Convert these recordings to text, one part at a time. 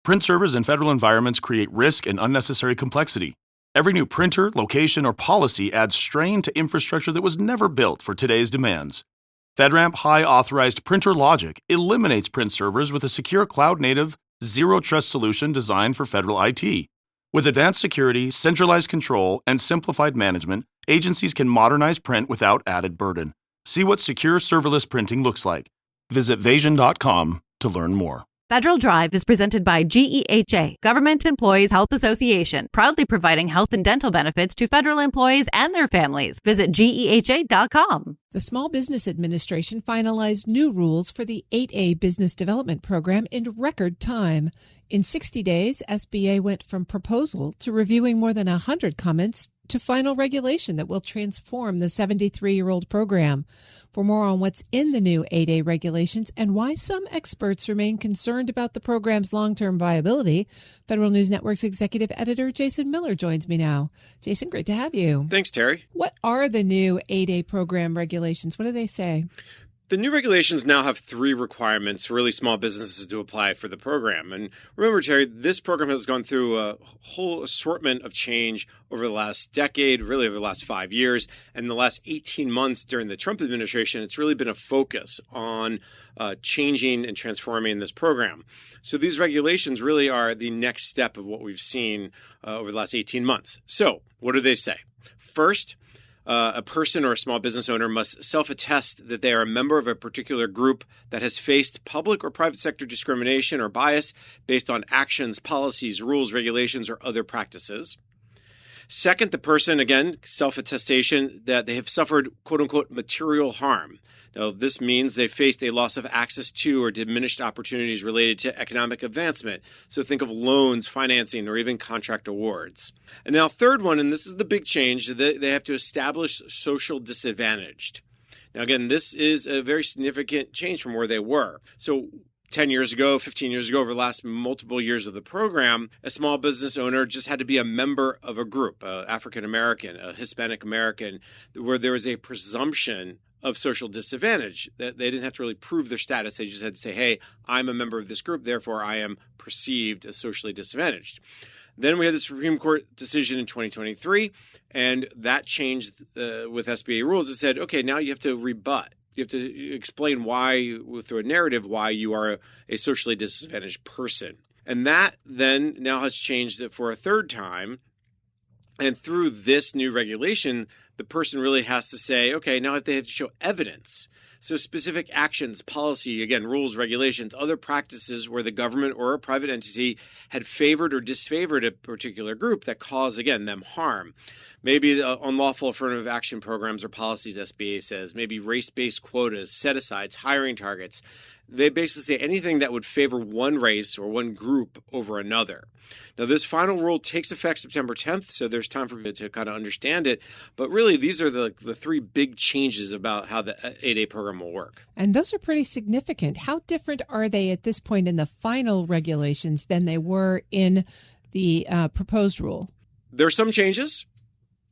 Print servers in federal environments create risk and unnecessary complexity. Every new printer, location, or policy adds strain to infrastructure that was never built for today's demands. FedRAMP High Authorized Printer Logic eliminates print servers with a secure cloud-native, zero-trust solution designed for federal IT. With advanced security, centralized control, and simplified management, agencies can modernize print without added burden. See what secure serverless printing looks like. Visit Vasion.com to learn more. Federal Drive is presented by GEHA, Government Employees Health Association, proudly providing health and dental benefits to federal employees and their families. Visit GEHA.com. The Small Business Administration finalized new rules for the 8A Business Development Program in record time. In 60 days, SBA went from proposal to reviewing more than 100 comments to final regulation that will transform the 73-year-old program. For more on what's in the new 8A regulations and why some experts remain concerned about the program's long-term viability, Federal News Network's executive editor Jason Miller joins me now. Jason, great to have you. Thanks, Terry. What are the new 8A program regulations? What do they say? The new regulations now have 3 requirements for really small businesses to apply for the program. And remember, Terry, this program has gone through a whole assortment of change over the last decade, really over the last 5 years. And the last 18 months during the Trump administration, it's really been a focus on changing and transforming this program. So these regulations really are the next step of what we've seen over the last 18 months. So what do they say? First, a person or a small business owner must self-attest that they are a member of a particular group that has faced public or private sector discrimination or bias based on actions, policies, rules, regulations, or other practices. Second, the person, again, self-attestation that they have suffered, quote-unquote, material harm. Now, this means they faced a loss of access to or diminished opportunities related to economic advancement. So think of loans, financing, or even contract awards. And now, third one, and this is the big change, they have to establish social disadvantaged. Now, again, this is a very significant change from where they were. So 10 years ago, 15 years ago, over the last multiple years of the program, a small business owner just had to be a member of a group, African American, a Hispanic American, where there was a presumption of social disadvantage. That they didn't have to really prove their status. They just had to say, hey, I'm a member of this group, therefore I am perceived as socially disadvantaged. Then we had the Supreme Court decision in 2023, and that changed with SBA rules. It said, okay, now you have to rebut. You have to explain why, through a narrative, why you are a socially disadvantaged person. And that then now has changed it for a third time. And through this new regulation, the person really has to say, okay, now they have to show evidence. So specific actions, policy, again, rules, regulations, other practices where the government or a private entity had favored or disfavored a particular group that caused, again, them harm. Maybe unlawful affirmative action programs or policies, SBA says, maybe race-based quotas, set-asides, hiring targets. They basically say anything that would favor one race or one group over another. Now, this final rule takes effect September 10th, so there's time for me to kind of understand it. But really, these are the 3 big changes about how the 8A program will work. And those are pretty significant. How different are they at this point in the final regulations than they were in the proposed rule? There are some changes,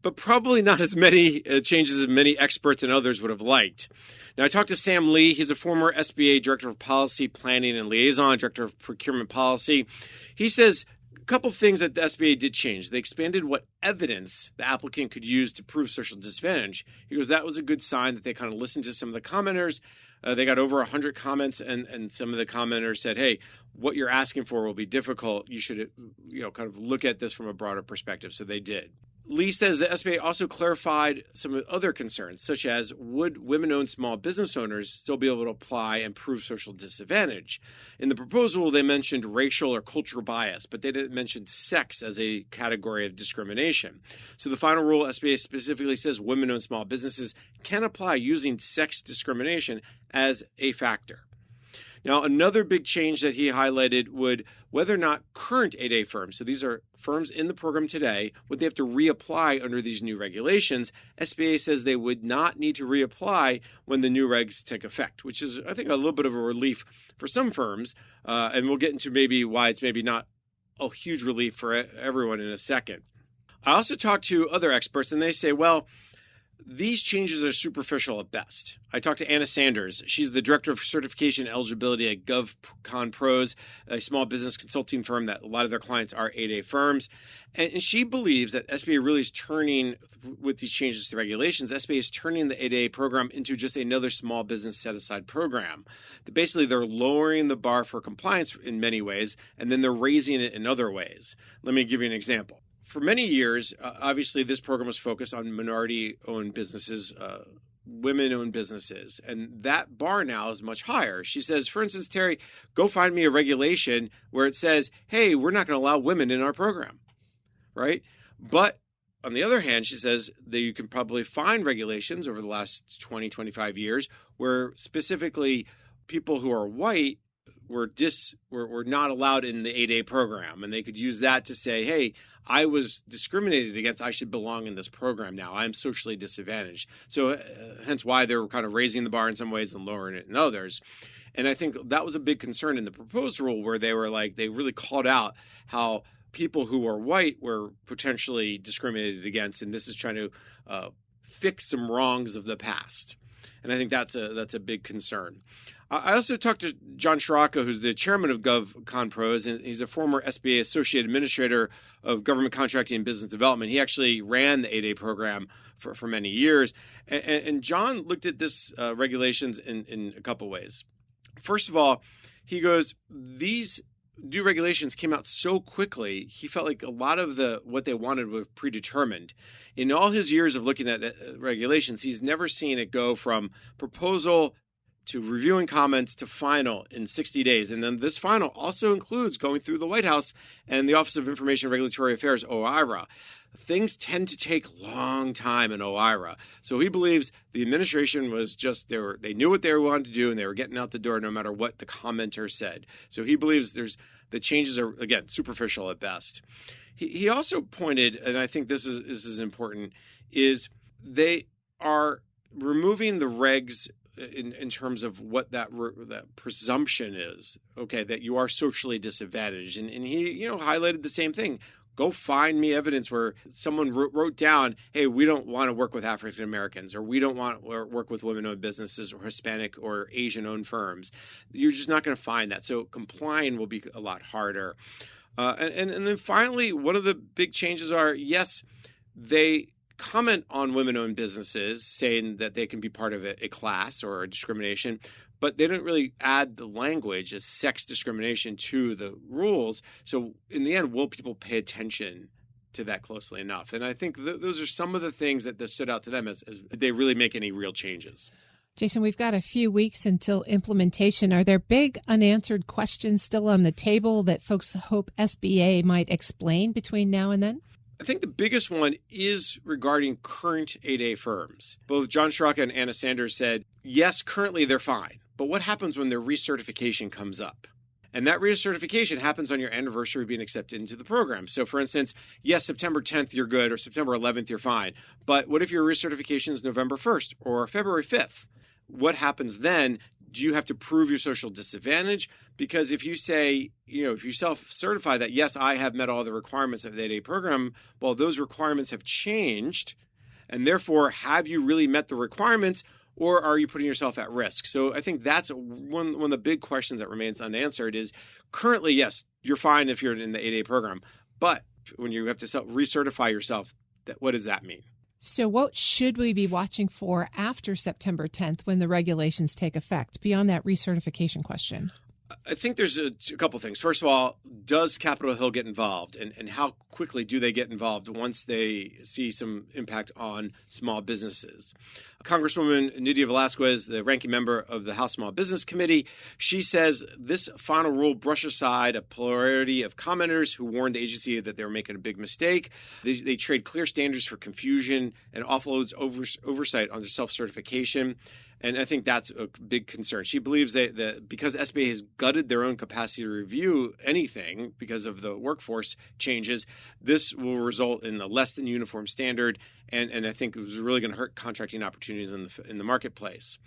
but probably not as many changes as many experts and others would have liked. Now, I talked to Sam Lee. He's a former SBA Director of Policy, Planning and Liaison, Director of Procurement Policy. He says a couple of things that the SBA did change. They expanded what evidence the applicant could use to prove social disadvantage. He goes, that was a good sign that they kind of listened to some of the commenters. They got over 100 comments, and some of the commenters said, hey, what you're asking for will be difficult. You should kind of look at this from a broader perspective. So they did. Lee says the SBA also clarified some other concerns, such as would women-owned small business owners still be able to apply and prove social disadvantage? In the proposal, they mentioned racial or cultural bias, but they didn't mention sex as a category of discrimination. So the final rule, SBA specifically says women-owned small businesses can apply using sex discrimination as a factor. Now, another big change that he highlighted would whether or not current 8A firms, so these are firms in the program today, would they have to reapply under these new regulations? SBA says they would not need to reapply when the new regs take effect, which is, I think, a little bit of a relief for some firms. And we'll get into maybe why it's maybe not a huge relief for everyone in a second. I also talked to other experts, and they say, well, These changes are superficial at best. I talked to Anna Sanders. She's the Director of Certification Eligibility at GovConPros, a small business consulting firm that a lot of their clients are 8A firms. And she believes that SBA really is turning, with these changes to regulations, SBA is turning the 8A program into just another small business set-aside program. Basically, they're lowering the bar for compliance in many ways, and then they're raising it in other ways. Let me give you an example. For many years, obviously, this program was focused on minority-owned businesses, women-owned businesses, and that bar now is much higher. She says, for instance, Terry, go find me a regulation where it says, hey, we're not going to allow women in our program, right? But on the other hand, she says that you can probably find regulations over the last 20, 25 years where specifically people who are white were not allowed in the 8A program, and they could use that to say, hey, I was discriminated against. I should belong in this program now. I'm socially disadvantaged. So hence why they were kind of raising the bar in some ways and lowering it in others. And I think that was a big concern in the proposed rule, where they were like, they really called out how people who are white were potentially discriminated against, and this is trying to fix some wrongs of the past. And I think that's a big concern. I also talked to John Shiraka, who's the chairman of GovConPros, and he's a former SBA Associate Administrator of Government Contracting and Business Development. He actually ran the 8A program for many years. And John looked at this regulations in a couple ways. First of all, he goes, these new regulations came out so quickly, he felt like a lot of what they wanted was predetermined. In all his years of looking at regulations, he's never seen it go from proposal to reviewing comments to final in 60 days. And then this final also includes going through the White House and the Office of Information and Regulatory Affairs, OIRA. Things tend to take a long time in OIRA. So he believes the administration was just, they knew what they wanted to do, and they were getting out the door no matter what the commenter said. So he believes the changes are, again, superficial at best. He also pointed, and I think this is important, is they are removing the regs in terms of what that presumption is, okay, that you are socially disadvantaged. And he, highlighted the same thing. Go find me evidence where someone wrote down, hey, we don't want to work with African Americans, or we don't want to work with women-owned businesses or Hispanic or Asian-owned firms. You're just not going to find that. So complying will be a lot harder. And then finally, one of the big changes are, yes, they comment on women-owned businesses, saying that they can be part of a class or a discrimination, but they don't really add the language as sex discrimination to the rules. So in the end, will people pay attention to that closely enough? And I think those are some of the things that stood out to them as they really make any real changes. Jason, we've got a few weeks until implementation. Are there big unanswered questions still on the table that folks hope SBA might explain between now and then? I think the biggest one is regarding current 8A firms. Both John Shiraka and Anna Sanders said, yes, currently they're fine. But what happens when their recertification comes up? And that recertification happens on your anniversary of being accepted into the program. So, for instance, yes, September 10th, you're good, or September 11th, you're fine. But what if your recertification is November 1st or February 5th? What happens then? Do you have to prove your social disadvantage? Because if you say, if you self-certify that, yes, I have met all the requirements of the 8A program, well, those requirements have changed. And therefore, have you really met the requirements, or are you putting yourself at risk? So I think that's one of the big questions that remains unanswered is currently, yes, you're fine if you're in the 8A program. But when you have to recertify yourself, what does that mean? So what should we be watching for after September 10th when the regulations take effect, beyond that recertification question? I think there's a couple things. First of all, does Capitol Hill get involved? And how quickly do they get involved once they see some impact on small businesses? Congresswoman Nydia Velázquez, the ranking member of the House Small Business Committee, she says this final rule brushes aside a plurality of commenters who warned the agency that they were making a big mistake. They trade clear standards for confusion and offloads oversight on their self-certification. And I think that's a big concern. She believes that because SBA has gutted their own capacity to review anything because of the workforce changes, this will result in a less than uniform standard. And I think it was really going to hurt contracting opportunities in the marketplace.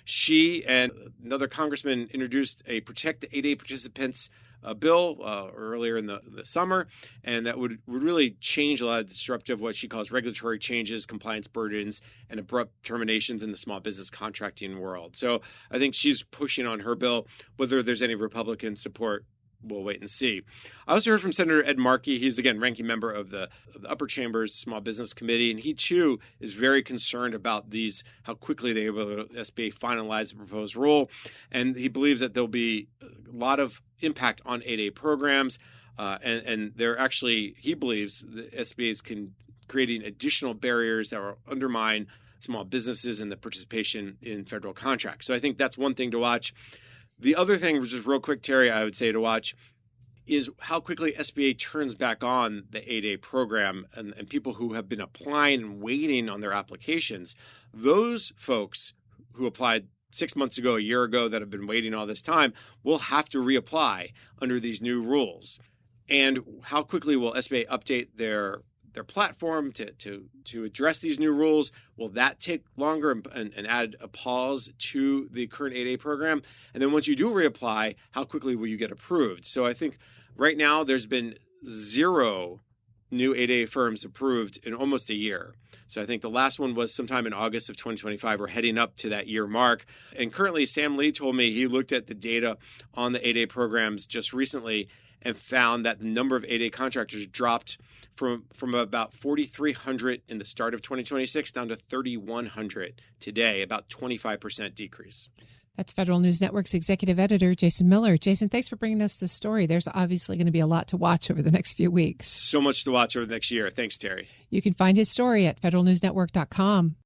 She and another congressman introduced a Protect the 8A Participants a bill earlier in the summer, and that would really change a lot of disruptive, what she calls regulatory changes, compliance burdens, and abrupt terminations in the small business contracting world. So I think she's pushing on her bill. Whether there's any Republican support, we'll wait and see. I also heard from Senator Ed Markey. He's, again, ranking member of the upper chamber's Small Business Committee, and he, too, is very concerned about how quickly they were able to SBA finalize the proposed rule. And he believes that there'll be a lot of impact on 8A programs. And they're actually, he believes, the SBAs can creating additional barriers that will undermine small businesses and the participation in federal contracts. So I think that's one thing to watch. The other thing, which is real quick, Terry, I would say to watch is how quickly SBA turns back on the 8A program and people who have been applying and waiting on their applications. Those folks who applied 6 months ago, a year ago, that have been waiting all this time will have to reapply under these new rules. And how quickly will SBA update their platform to address these new rules? Will that take longer and add a pause to the current 8A program? And then once you do reapply, how quickly will you get approved? So I think right now there's been 0 new 8A firms approved in almost a year. So I think the last one was sometime in August of 2025. We're heading up to that year mark. And currently, Sam Lee told me he looked at the data on the 8A programs just recently and found that the number of 8A contractors dropped from about 4,300 in the start of 2026 down to 3,100 today, about 25% decrease. That's Federal News Network's executive editor, Jason Miller. Jason, thanks for bringing us this story. There's obviously going to be a lot to watch over the next few weeks. So much to watch over the next year. Thanks, Terry. You can find his story at federalnewsnetwork.com.